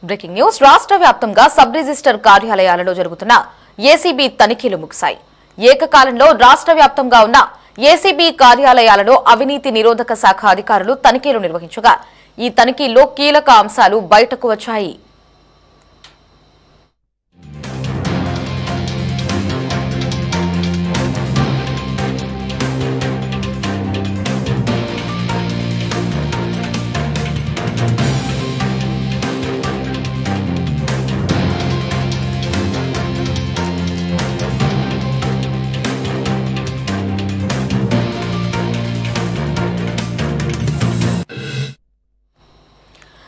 Breaking news రాష్ట్ర వ్యాప్తంగా sub register కార్యాలయాలలో జరుగుతున్న ఏసీబీ తనిఖీలు ముగిశాయి. ఏకకాలంలో రాష్ట్ర వ్యాప్తంగా ఉన్న ఏసీబీ కార్యాలయాలలో అవినీతి నిరోధక శాఖ అధికారులు తనిఖీలు నిర్వహించగా ఈ తనిఖీల్లో కీలక అంశాలు బయటకు వచ్చాయి.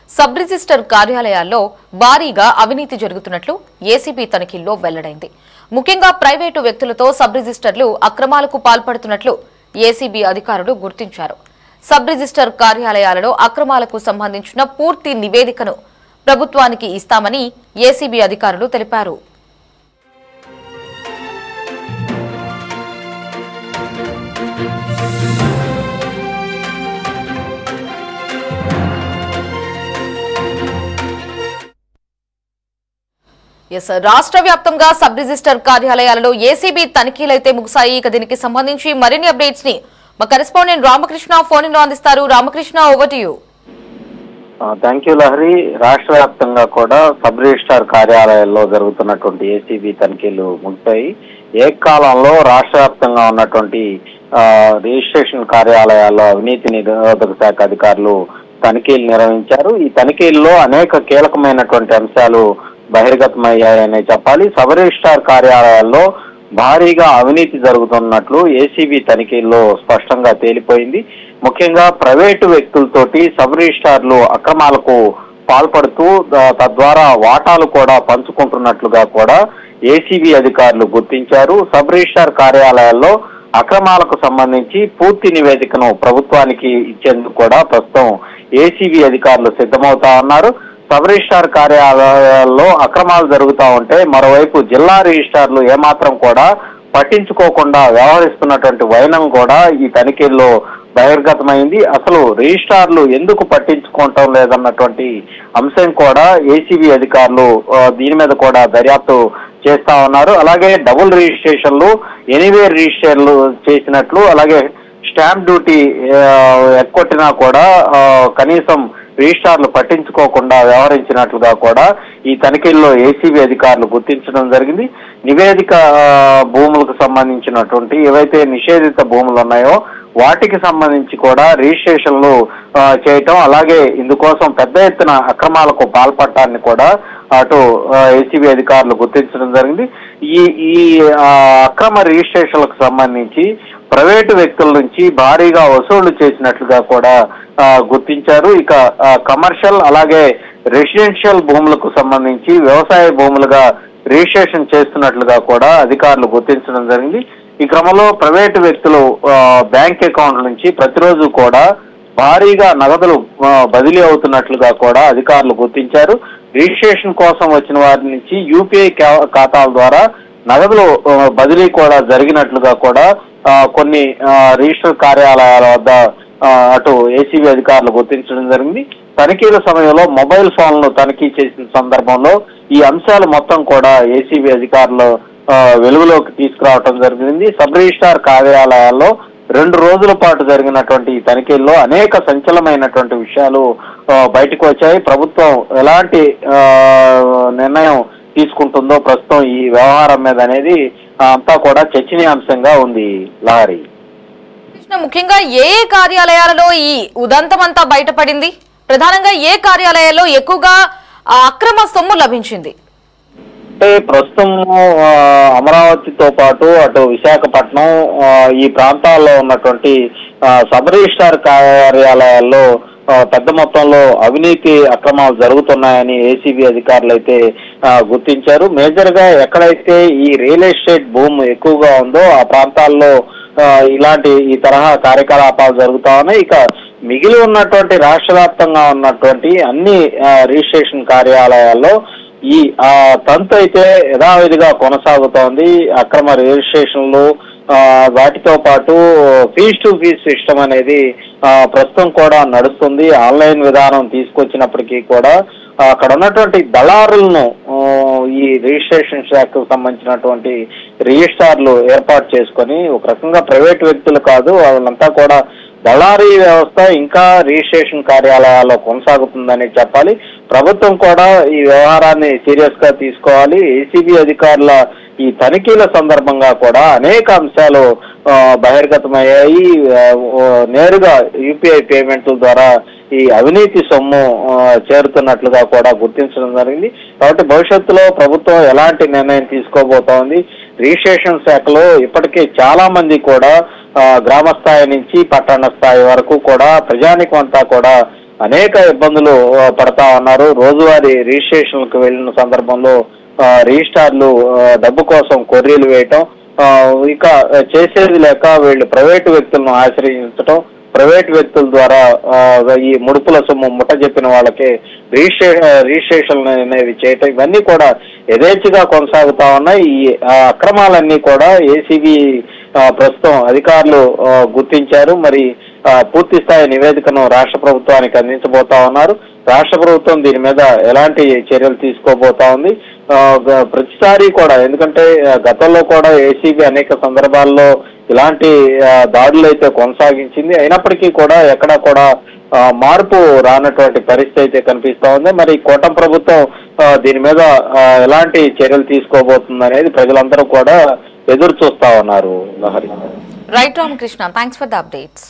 సబ్ రిజిస్టర్ కార్యాలయాల్లో భారీగా అవినీతి జరుగుతున్నట్లు ఏసీబీ తనిఖీల్లో వెల్లడైంది. ముఖ్యంగా ప్రైవేటు వ్యక్తులతో సబ్ రిజిస్టర్లు అక్రమాలకు పాల్పడుతున్నట్లు ఏసీబీ అధికారులు గుర్తించారు. సబ్ రిజిస్టర్ కార్యాలయాలలో అక్రమాలకు సంబంధించిన పూర్తి నివేదికను ప్రభుత్వానికి ఇస్తామని ఏసీబీ అధికారులు తెలిపారు. రాష్ట్ర వ్యాప్తంగా సబ్ రిజిస్టర్ కార్యాలయాలలో ఏసీబీ తనిఖీలైతే ముగిశాయి. ఇక దీనికి సంబంధించి మరిన్ని అప్డేట్స్ ని మా కరెస్పాండెంట్ రామకృష్ణ ఫోన్ లో అందిస్తారు. Ramakrishna, over to you. Thank you Lahari. రాష్ట్ర వ్యాప్తంగా కూడా సబ్ రిజిస్టార్ కార్యాలయాల్లో జరుగుతున్నటువంటి ఏసీబీ తనిఖీలు ముగిశాయి. ఏకకాలంలో రాష్ట్ర వ్యాప్తంగా ఉన్నటువంటి రిజిస్ట్రేషన్ కార్యాలయాల్లో అవినీతి నిరోధక శాఖ అధికారులు తనిఖీలు నిర్వహించారు. ఈ తనిఖీల్లో అనేక కీలకమైనటువంటి అంశాలు బహిర్గతమయ్యాయనే చెప్పాలి. సబ్ రిజిస్టార్ కార్యాలయాల్లో భారీగా అవినీతి జరుగుతున్నట్లు ఏసీబీ తనిఖీల్లో స్పష్టంగా తేలిపోయింది. ముఖ్యంగా ప్రైవేటు వ్యక్తులతోటి సబ్ రిజిస్టార్లు అక్రమాలకు పాల్పడుతూ తద్వారా వాటాలు కూడా పంచుకుంటున్నట్లుగా కూడా ఏసీబీ అధికారులు గుర్తించారు. సబ్ రిజిస్టార్ కార్యాలయాల్లో అక్రమాలకు సంబంధించి పూర్తి నివేదికను ప్రభుత్వానికి ఇచ్చేందుకు కూడా ప్రస్తుతం ఏసీబీ అధికారులు సిద్ధమవుతా ఉన్నారు. సబ్ రిజిస్టార్ కార్యాలయాల్లో అక్రమాలు జరుగుతూ ఉంటే మరోవైపు జిల్లా రిజిస్టార్లు ఏమాత్రం కూడా పట్టించుకోకుండా వ్యవహరిస్తున్నటువంటి వైనం కూడా ఈ తనిఖీల్లో బహిర్గతమైంది. అసలు రిజిస్టార్లు ఎందుకు పట్టించుకోవటం లేదన్నటువంటి అంశం కూడా ఏసీబీ అధికారులు దీని మీద కూడా దర్యాప్తు చేస్తా ఉన్నారు. అలాగే డబుల్ రిజిస్ట్రేషన్లు, ఎనీవేర్ రిజిస్ట్రేషన్లు చేసినట్లు, అలాగే స్టాంప్ డ్యూటీ ఎక్కొట్టినా కూడా కనీసం రిజిస్టార్లు పట్టించుకోకుండా వ్యవహరించినట్లుగా కూడా ఈ తనిఖీల్లో ఏసీబీ అధికారులు గుర్తించడం జరిగింది. నివేదిక భూములకు సంబంధించినటువంటి ఏవైతే నిషేధిత భూములు ఉన్నాయో వాటికి సంబంధించి కూడా రిజిస్ట్రేషన్లు చేయటం, అలాగే ఇందుకోసం పెద్ద ఎత్తున అక్రమాలకు పాల్పడటాన్ని కూడా అటు ఏసీబీ అధికారులు గుర్తించడం జరిగింది. ఈ అక్రమ రిజిస్ట్రేషన్లకు సంబంధించి ప్రైవేటు వ్యక్తుల నుంచి భారీగా వసూళ్లు చేసినట్లుగా కూడా గుర్తించారు. ఇక కమర్షియల్ అలాగే రెసిడెన్షియల్ భూములకు సంబంధించి వ్యవసాయ భూములుగా రిజిస్ట్రేషన్ చేస్తున్నట్లుగా కూడా అధికారులు గుర్తించడం జరిగింది. ఈ క్రమంలో ప్రైవేటు వ్యక్తులు బ్యాంక్ అకౌంట్ల నుంచి ప్రతిరోజు కూడా భారీగా నగదులు బదిలీ అవుతున్నట్లుగా కూడా అధికారులు గుర్తించారు. రిజిస్ట్రేషన్ కోసం వచ్చిన వారి నుంచి యూపీఐ ఖాతాల ద్వారా నగదులు బదిలీ కూడా జరిగినట్లుగా కూడా కొన్ని రిజిస్టర్ కార్యాలయాల వద్ద అటు ఏసీబీ అధికారులు గుర్తించడం జరిగింది. తనిఖీల సమయంలో మొబైల్ ఫోన్లను తనిఖీ చేసిన సందర్భంలో ఈ అంశాలు మొత్తం కూడా ఏసీబీ అధికారులు వెలుగులోకి తీసుకురావడం జరిగింది. సబ్ రిజిస్టార్ కార్యాలయాల్లో 2 రోజుల పాటు జరిగినటువంటి ఈ తనిఖీల్లో అనేక సంచలనమైనటువంటి విషయాలు బయటకు వచ్చాయి. ప్రభుత్వం ఎలాంటి నిర్ణయం తీసుకుంటుందో ప్రస్తుతం ఈ వ్యవహారం మీద అనేది అంతా కూడా చర్చనీయాంశంగా ఉంది. లహరి, ముఖ్యంగా ఏ కార్యాలయాలలో ఈ ఉదంతం అంతా బయటపడింది? ప్రధానంగా ఏ కార్యాలయాల్లో ఎక్కువగా అక్రమ సొమ్ము లభించింది? అంటే ప్రస్తుతం అమరావతితో పాటు అటు విశాఖపట్నం ఈ ప్రాంతాల్లో ఉన్నటువంటి సబ్ రిజిస్టార్ కార్యాలయాల్లో పెద్ద మొత్తంలో అవినీతి అక్రమాలు జరుగుతున్నాయని ఏసీబీ అధికారులు అయితే గుర్తించారు. మేజర్ గా ఎక్కడైతే ఈ రియల్ ఎస్టేట్ భూమి ఎక్కువగా ఉందో ఆ ప్రాంతాల్లో ఇలాంటి ఈ తరహా కార్యకలాపాలు జరుగుతా ఉన్నాయి. ఇక మిగిలి ఉన్నటువంటి రాష్ట్ర వ్యాప్తంగా ఉన్నటువంటి అన్ని రిజిస్ట్రేషన్ కార్యాలయాల్లో ఈ తంతు అయితే యథావిధిగా కొనసాగుతోంది. అక్రమ రిజిస్ట్రేషన్లు వాటితో పాటు ఫీజ్ టు ఫీజ్ సిస్టమ్ అనేది ప్రస్తుతం కూడా నడుస్తుంది. ఆన్లైన్ విధానం తీసుకొచ్చినప్పటికీ కూడా అక్కడ ఉన్నటువంటి దళారులను ఈ రిజిస్ట్రేషన్ శాఖకు సంబంధించినటువంటి రిజిస్ట్రార్లు ఏర్పాటు చేసుకొని ఒక రకంగా ప్రైవేట్ వ్యక్తులు కాదు, వాళ్ళంతా కూడా దళారీ వ్యవస్థ ఇంకా రిజిస్ట్రేషన్ కార్యాలయాల్లో కొనసాగుతుందని చెప్పాలి. ప్రభుత్వం కూడా ఈ వ్యవహారాన్ని సీరియస్ గా తీసుకోవాలి. ఏసీబీ అధికారుల ఈ తనిఖీల సందర్భంగా కూడా అనేక అంశాలు బహిర్గతమయ్యాయి. నేరుగా యూపీఐ పేమెంట్ల ద్వారా ఈ అవినీతి సొమ్ము చేరుతున్నట్లుగా కూడా గుర్తించడం జరిగింది. కాబట్టి భవిష్యత్తులో ప్రభుత్వం ఎలాంటి నిర్ణయం తీసుకోబోతోంది? రిజిస్ట్రేషన్ శాఖలో ఇప్పటికే చాలా మంది కూడా గ్రామ స్థాయి నుంచి పట్టణ స్థాయి వరకు కూడా ప్రజానికం అంతా కూడా అనేక ఇబ్బందులు పడతా ఉన్నారు. రోజువారీ రిజిస్ట్రేషన్లకు వెళ్లిన సందర్భంలో రిజిస్ట్రార్లు డబ్బు కోసం కొర్రీలు వేయటం, ఇక చేసేది లేక వీళ్ళు ప్రైవేటు వ్యక్తులను ఆశ్రయించటం, ప్రైవేట్ వ్యక్తుల ద్వారా ఈ ముడుపుల సొమ్ము ముట్ట చెప్పిన వాళ్ళకి రిజిస్ట్రేషన్ అనేవి చేయటం, ఇవన్నీ కూడా యథేచ్ఛగా కొనసాగుతా ఉన్నాయి. ఈ అక్రమాలన్నీ కూడా ఏసీబీ ప్రస్తుతం అధికారులు గుర్తించారు. మరి పూర్తి స్థాయి నివేదికను రాష్ట్ర ప్రభుత్వానికి అందించబోతా ఉన్నారు. రాష్ట్ర ప్రభుత్వం దీని మీద ఎలాంటి చర్యలు తీసుకోబోతా ఉంది? ప్రతిసారి కూడా, ఎందుకంటే గతంలో కూడా ఏసీబీ అనేక సందర్భాల్లో ఇలాంటి దాడులు అయితే కొనసాగించింది, అయినప్పటికీ కూడా ఎక్కడా కూడా మార్పు రానటువంటి పరిస్థితి అయితే కనిపిస్తా ఉంది. మరి కూటమి ప్రభుత్వం దీని మీద ఎలాంటి చర్యలు తీసుకోబోతుంది అనేది ప్రజలందరూ కూడా ఎదురు చూస్తా ఉన్నారు. Lahari. Right Ramakrishna, thanks for the updates.